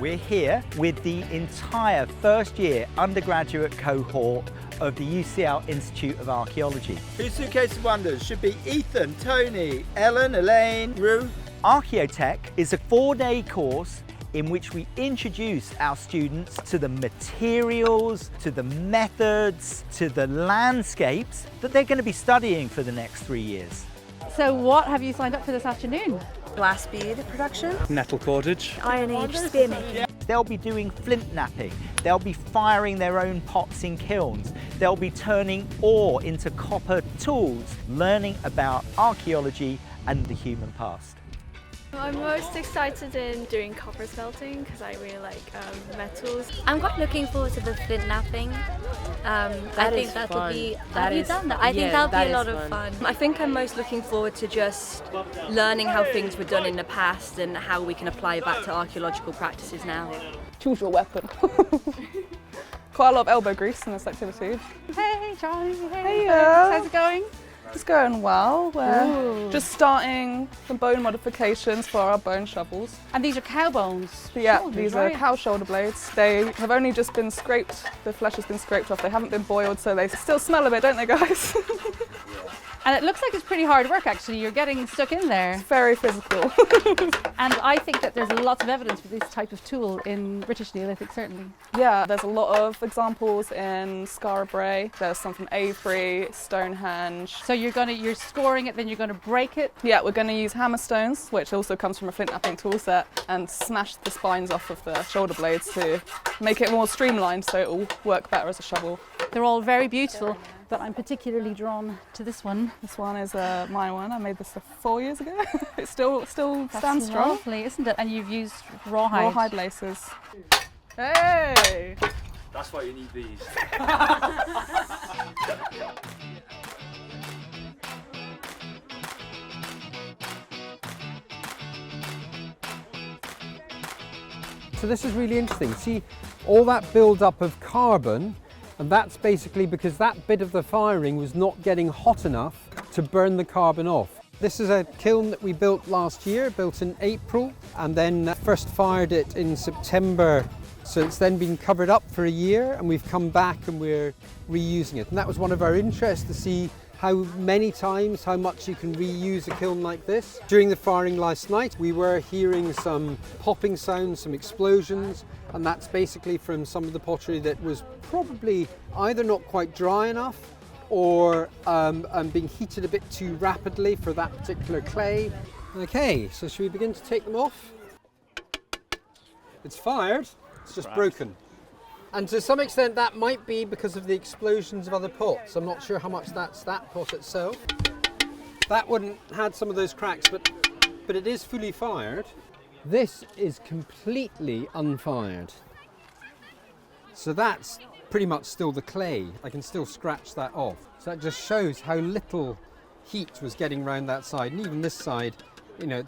We're here with the entire first year undergraduate cohort of the UCL Institute of Archaeology. Whose Suitcase of Wonders should be Ethan, Tony, Ellen, Elaine, Ruth. Archaeotech is a 4-day course in which we introduce our students to the materials, to the methods, to the landscapes that they're going to be studying for the next 3 years. So what have you signed up for this afternoon? Glass bead production, metal cordage, Iron Age spear making. They'll be doing flintknapping, they'll be firing their own pots in kilns, they'll be turning ore into copper tools, learning about archaeology and the human past. I'm most excited in doing copper smelting because I really like metals. I'm quite looking forward to the flintknapping. I think that'll be. Have you done that? I think that'll be a lot of fun. I think I'm most looking forward to just learning how things were done in the past and how we can apply that to archaeological practices now. Choose your weapon. Quite a lot of elbow grease in this activity. Hey Charlie, Hey, how's it going? It's going well. We're just starting some bone modifications for our bone shovels. And these are cow bones? Yeah, these are cow shoulder blades. They have only just been scraped, the flesh has been scraped off. They haven't been boiled, so they still smell a bit, don't they, guys? And it looks like it's pretty hard work, actually. You're getting stuck in there. It's very physical. And I think that there's lots of evidence for this type of tool in British Neolithic, certainly. Yeah, there's a lot of examples in Skara Brae. There's some from Avebury, Stonehenge. So you're scoring it, then you're going to break it? Yeah, we're going to use hammer stones, which also comes from a flintknapping tool set, and smash the spines off of the shoulder blades to make it more streamlined so it will work better as a shovel. They're all very beautiful, but I'm particularly drawn to this one. This one is my one. I made this 4 years ago. It still stands That's strong. lovely, isn't it? And you've used rawhide. Rawhide laces. Hey! that's why you need these. So this is really interesting. See, all that build-up of carbon, and that's basically because that bit of the firing was not getting hot enough to burn the carbon off. This is a kiln that we built last year, built in April, and then first fired it in September. So it's then been covered up for a year, and we've come back and we're reusing it. And that was one of our interests, to see how many times, how much you can reuse a kiln like this. During the firing last night, we were hearing some popping sounds, some explosions, and that's basically from some of the pottery that was probably either not quite dry enough or being heated a bit too rapidly for that particular clay. Okay, so should we begin to take them off? It's fired, it's just broken. And to some extent that might be because of the explosions of other pots. I'm not sure how much that's that pot itself. That wouldn't had some of those cracks, but it is fully fired. This is completely unfired. So that's pretty much still the clay. I can still scratch that off. So that just shows how little heat was getting around that side. And even this side, you know,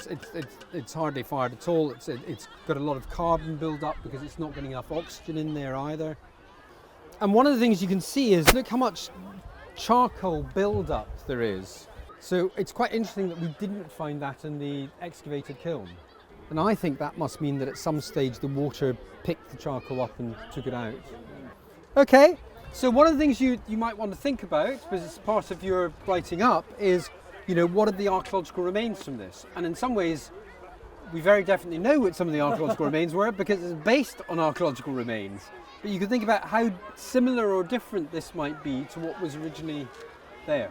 it's hardly fired at all. It's got a lot of carbon build up because it's not getting enough oxygen in there either. And one of the things you can see is, look how much charcoal build up there is. So it's quite interesting that we didn't find that in the excavated kiln. And I think that must mean that at some stage the water picked the charcoal up and took it out. Okay, so one of the things you might want to think about, because it's part of your writing up, is, you know, what are the archaeological remains from this? And in some ways, we very definitely know what some of the archaeological remains were because it's based on archaeological remains. But you can think about how similar or different this might be to what was originally there.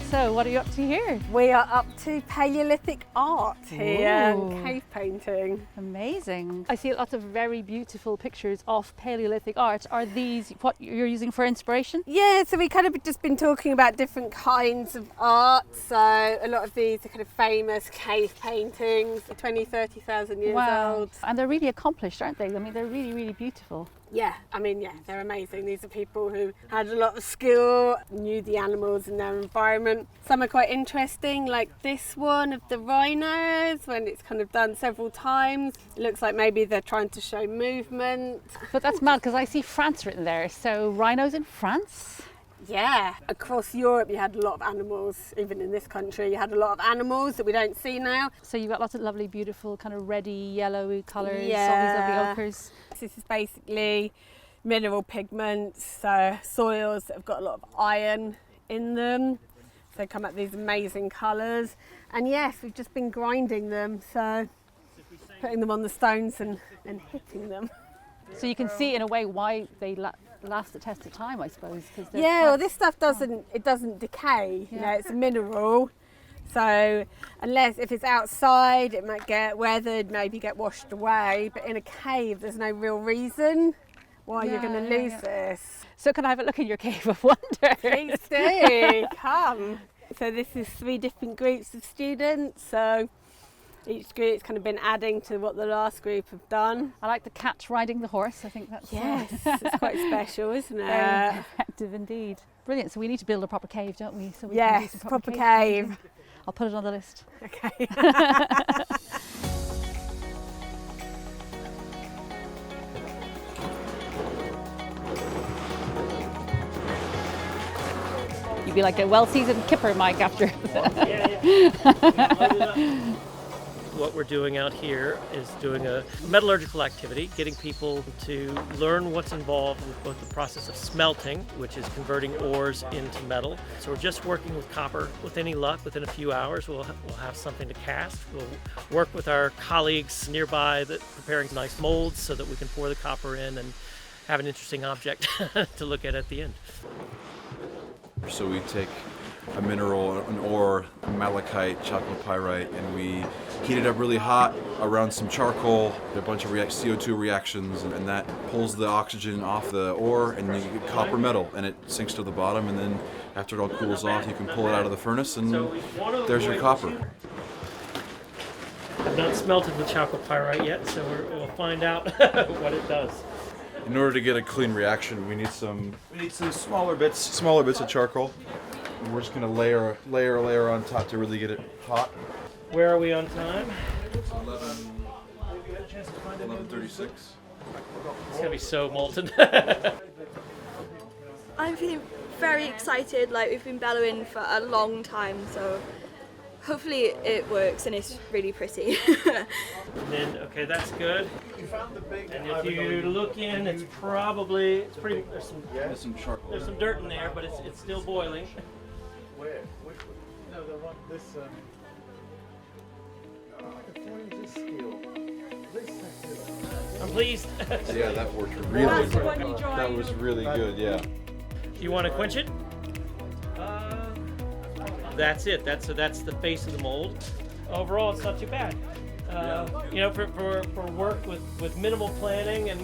So what are you up to here? We are up to Paleolithic art here, Ooh. and cave painting. Amazing. I see lots of very beautiful pictures of Paleolithic art. Are these what you're using for inspiration? Yeah, so we kind of just been talking about different kinds of art. So a lot of these are kind of famous cave paintings, 20, 30,000 years old. And they're really accomplished, aren't they? I mean, they're really, really beautiful. Yeah, I mean, yeah, they're amazing. These are people who had a lot of skill, knew the animals in their environment. Some are quite interesting, like this one of the rhinos, when it's kind of done several times. It looks like maybe they're trying to show movement. But that's mad because I see France written there. So rhinos in France? Yeah, across Europe you had a lot of animals, even in this country you had a lot of animals that we don't see now. So you've got lots of lovely, beautiful, kind of reddy, yellowy colours, Yeah. all these lovely ochres. This is basically mineral pigments, so soils that have got a lot of iron in them. So they come up these amazing colours. And yes, we've just been grinding them, so putting them on the stones and hitting them. So you can see in a way why they last the test of time, I suppose. Yeah, well this stuff doesn't decay, you know, it's a mineral. So unless if it's outside it might get weathered, maybe get washed away, but in a cave there's no real reason why you're going to lose this. So can I have a look in your cave of wonder? Please do, come. So this is 3 different groups of students, so each group's kind of been adding to what the last group have done. I like the cat riding the horse. I think that's it's quite special, isn't it? Very effective indeed. Brilliant. So we need to build a proper cave, don't we? So we Yes, can do some proper cave. I'll put it on the list. Okay. You'd be like a well-seasoned kipper, Mike, after. What we're doing out here is doing a metallurgical activity, getting people to learn what's involved with both the process of smelting, which is converting ores into metal. So we're just working with copper. With any luck, within a few hours, we'll have something to cast. We'll work with our colleagues nearby that preparing nice molds so that we can pour the copper in and have an interesting object to look at the end. So we take a mineral, an ore, malachite, chalcopyrite, and we heat it up really hot around some charcoal, a bunch of CO2 reactions, and that pulls the oxygen off the ore, and you get copper metal, and it sinks to the bottom, and then after it all cools off, you can pull it out of the furnace, and there's your copper. I've not smelted with chalcopyrite yet, so we'll find out what it does. In order to get a clean reaction, we need some smaller bits of charcoal. And we're just going to layer on top to really get it hot. Where are we on time? 11:36. It's gonna be so molten. I'm feeling very excited, like we've been bellowing for a long time, so hopefully it works and it's really pretty. And then, okay, that's good. And if you look in, there's some charcoal. There's some dirt in there, but it's still boiling. Where? No, the one, this, the 4 inches steel. I'm pleased. Yeah, that worked really good. That was really good, yeah. You want to quench it? That's it. That's the face of the mold. Overall, it's not too bad. You know, for work with minimal planning and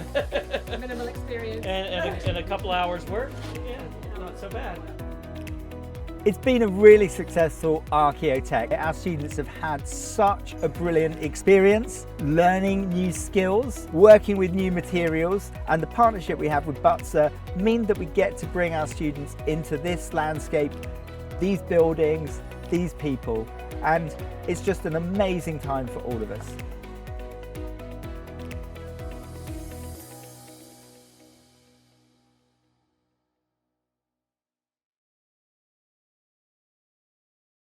Minimal experience. and a couple hours work, yeah, not so bad. It's been a really successful Archaeotech. Our students have had such a brilliant experience, learning new skills, working with new materials, and the partnership we have with Butser mean that we get to bring our students into this landscape, these buildings, these people, and it's just an amazing time for all of us.